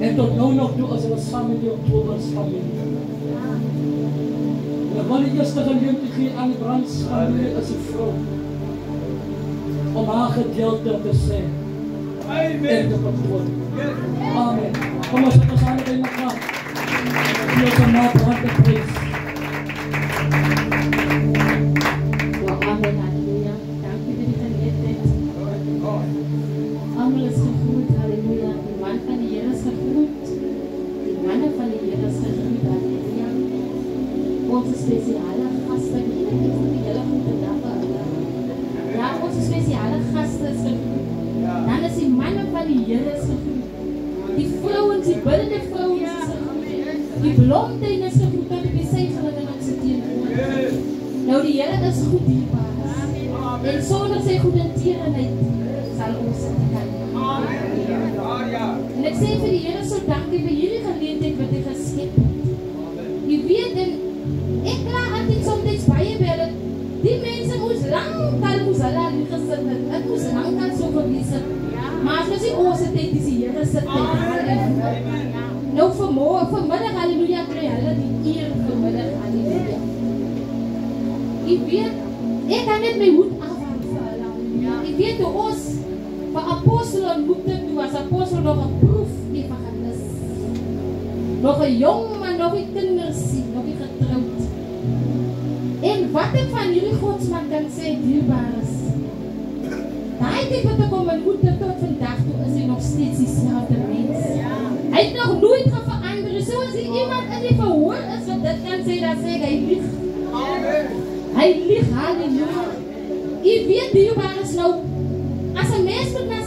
En tot nou nog toe as hulle saam met die Oktobersfamilie. En ek wil die eerste geleentheid gee aan die Brandsfamilie as die vrou om haar gedeelte te sê. En te verwoord. Amen. Kom ons het ons aan by mekaar. Die ons na brand te prijs. Amen, halleluja. Dank u vir die geleentheid. Almal is gegroet, halleluja. Die man van die Here is gegroet. Die manne van die Here is gegroet, halleluja. Onze speciale gasten, die hele goede dag. Ja, onze speciale gasten is gegroet. Dan is die mannen van die Here is gegroet. Die vrouwens, die biddende vrouwens is gegroet. Die blomtuin is gegroet, dat die becijfering in onze teenwoordigheid. Nou die Here is goed dierbaar. En sonder sy goedertierenheid sal ons nie kan. En ek sê vir die Here so dankie vir hierdie geleentheid wat hy geskep het. Jy weet, en ek kla altyd soms baie bel. Die mense moes langtal moes hulle aan die gesit het. Het moes langtal so gewees het. Maar as ons die oorse tyd is die Here se tyd. Nou vanmiddag, halleluja, kry hulle die eer vanmiddag, halleluja. Jy weet, ek kan net my hoed afhang vir hulle. Jy weet hoe ons vir apostel ontmoette toe as apostel nog 'n proef evangelis. Nog 'n jong man, nog nie kinders sien, nog nie getroud. En wat ek van hierdie godsman kan sê, dierbaar is. Daai tyd wat ek hom ontmoette tot vandag toe is hy nog steeds dieselfde mens. Hy het nog nooit verander. So as iemand in die verhoor is wat dit kan sê, dan sê hy lieg. Amen. Hy lieg, halleluja. Jy weet, dierbaar is nou, as 'n mens moet na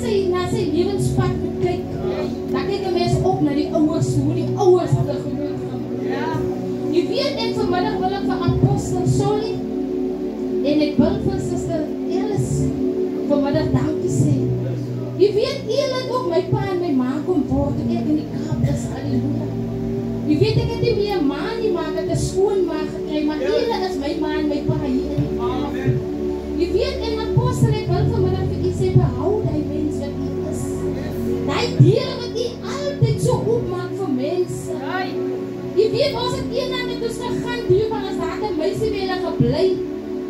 sy lewenspad moet kyk, dan kyk 'n mens op na die ouers, hoe die ouers hulle groot gemaak. Jy weet, en vanmiddag wil ek vir apostel Solly, en ek wil vir suster Elis vanmiddag dankie sê. Jy weet, eerlik ook my pa en my ma kom word, en ek in die Kaap is, halleluja. Jy weet, ek het nie meer 'n ma nie, maar ek het 'n skoonma gekry, maar eerlik is my ma en my pa hier in die Kaap. Jy weet, en apostel, ek wil vanmiddag vir u sê, behou die mens wat u is. Die diere wat u altyd so opmaak vir mense. Jy weet, ons het eendag met ons gegaan, dierbaar as daar 'n meisie by hulle gebly,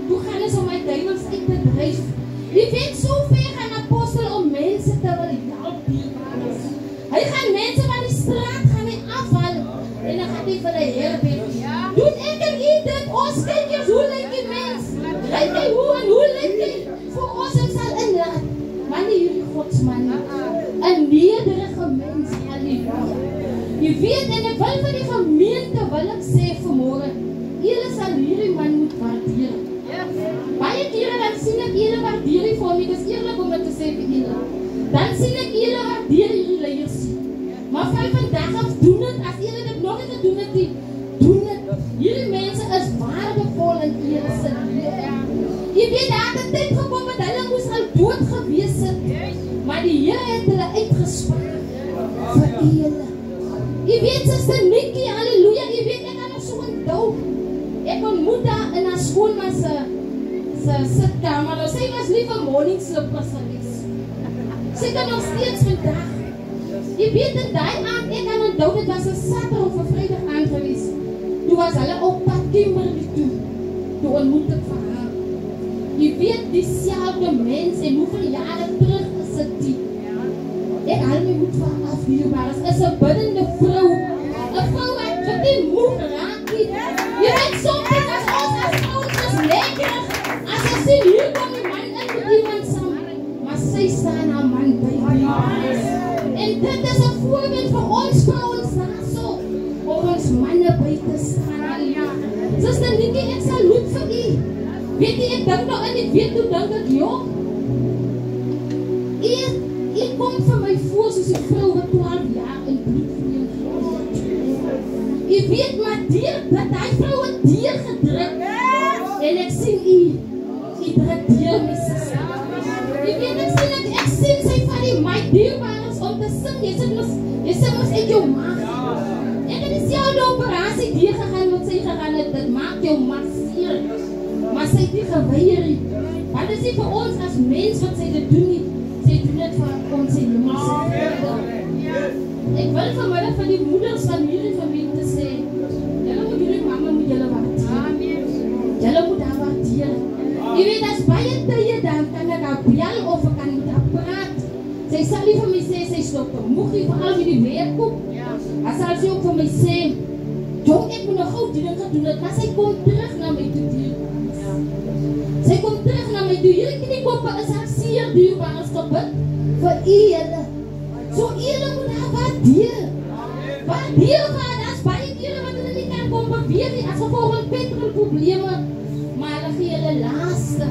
toe gaan ons om my duivels uit te dryf. Jy weet, so ver gaan apostel om mense te wil help, dierbaar is. Hy gaan mense van die straat gaan hy afhaal, en dan gaan hy vir die Here bid. Doen ek en u dit, ons kyk eers hoe lyk die mens. Lyk hy hoe lyk hy? Vir ons het sal inlaat. Maar nie hierdie godsman, 'n nederige mens, halleluja. Jy weet, en ek wil vir die gemeente wil ek sê vanmôre, julle sal hierdie man moet waardeer. Baie kere dan sien ek julle waardeer die vir my, dis eerlik om dit te sê vir julle. Dan sien ek julle waardeer hierdie leiers. Maar van vandag af doen dit, as julle dit nog nie gedoen het nie, doen dit. Hierdie mense is waardevol in julle se lewe. Jy weet, daar het 'n tyd gekom wat hulle moes al dood gewees het, maar die Here het hulle uitgespan vir julle. Jy weet, suster Nikkie, halleluja, jy weet, ek kan nog so onthou. Ek ontmoet haar in haar skoonma se sitkamer. Nou, sy was nie van morning slippers gewees. Sy kan nog steeds vandag. Jy weet, in daai aand, ek kan onthou, dit was 'n Saterdag of 'n Vrydag aand gewees. Toe was hulle op pad Kimberley toe. Toe ontmoet ek vir haar. Jy weet, dieselfde mens, en hoeveel jare terug is dit? Ek haal my moed van af hierbaar. Is 'n biddende vrou. 'n Vrou wat nie moeg raak nie. Jy weet, soms as ons as vrouens is lekker. As ons sien, hier kom die man in met iemand saam. Maar sy staan haar man by haar. En dit is 'n voorbeeld vir ons vrouens daarso. Om ons manne by te staan. Suster Nikkie, ek saluut vir u. Weet jy, ek dink nou in die weet hoe dink ek, joh. U kom vir my voor soos die vrou wat 12 jaar in bloedvreemd was. U weet, maar dat die vrou het deur gedruk. En ek sien u druk deur my sister. U weet, ek sien sy van die mic dierbaar is om te sing. Jy sing ons uit jou maag. Ek het dieselfde operasie deur gegaan wat sy gegaan het. Dit maak jou maag seer. Maar sy het nie geweier nie. Wat is nie vir ons as mens wat sy dit doen nie. Sy doen dit vir ons en ons. Ek wil vanmiddag van die moeders van hierdie familie te sê, julle moet jullie mama moet julle waardeer. Julle moet haar waardeer. Jy weet, as baie tye dan kan ek haar bel of ek kan met haar praat. Sy sal nie vir my sê, sy stop te moeg nie, veral met die weerkoop. As sal sy ook vir my sê, jong, ek moet nog gauw die ding gedoen het, maar sy kom terug na my toe duur. Sy kom terug na my toe, hierdie kniekoppe is haar seer duurbaar as gebid vir julle. So julle moet haar waardeer. Waardeer haar, as baie kere wat hulle nie kan kom beweeg nie, as gevolg van petrolprobleme, maar hulle gee julle laaste.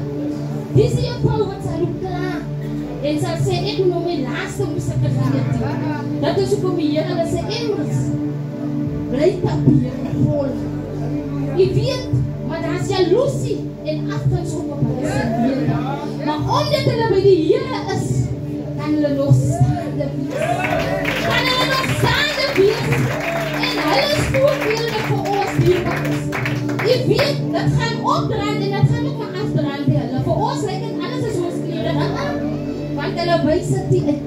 Dis die vrou wat sy roep klaar. En sy sê, ek moet nog my laaste moes ek gegeet. Dat is ook om die Here, hulle sê, emmers, bly papier vol. Jy weet, maar daar is jaloesie en afguns op hulle se lewe. Maar omdat hulle by die Here is, kan hulle nog staande wees. Kan hulle nog staande wees. En hulle is voorbeelde vir ons dierbaars. Jy weet, dat gaan opdraand en dat gaan ook maar afdraand by hulle. Vir ons lyk het alles as ons klere. Want hulle wys dit nie uit.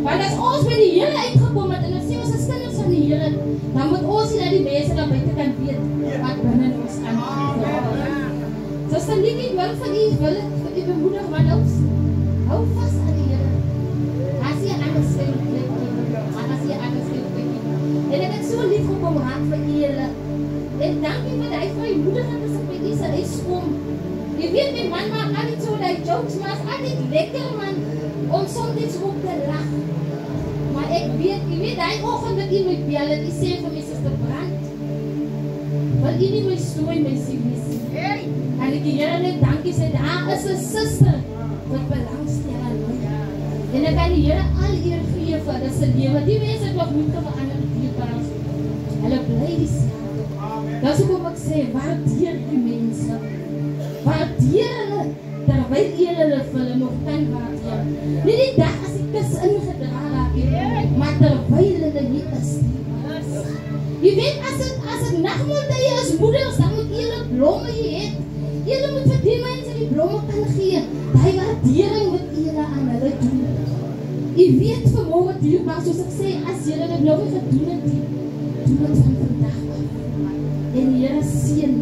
Want as ons by die Here uitgekom het en ons sê ons is kinders van die Here, dan moet ons nie dat die mense daar buite kan weet wat binne ons aangaan. So Stanley, ek wil vir u bemoedig, want hou vas aan die Here. As jy anders wil plek nie, en ek het so lief gekom raak vir julle. En dankie vir die vrymoedigheid as ek by u se huis kom. Jy weet, my man maak altyd so die jokes, maar is altyd lekker, man, om soms ook te lag. Maar ek weet, jy weet, die oggend wat jy my bel het, jy sê vir my sister Brand, wil jy nie my stooi, my sieknis. En ek die Here net dankie sê, daar is 'n sister wat belangstel aan my. En ek kan die Here al eer gee vir hulle se lewe. Die mense het nog moeite verander dierbaar. Hulle bly dieselfde. Dat is hoekom ek sê, waardeer die mense. Waardeer hulle, terwyl julle vir hulle nog kan waardeer. Nie die dag as die kus ingedra raak, maar terwyl hulle nie is. Jy weet, as het nagmaaltye is moeders, dan moet julle blomme hê. Julle moet vir die mense die blomme kan gee. Die waardering wat julle aan hulle doen. Jy weet vanmorgen dierbaar, soos ek sê, as julle dit nou nie gedoen het, doen het van vandag af. En die Here seën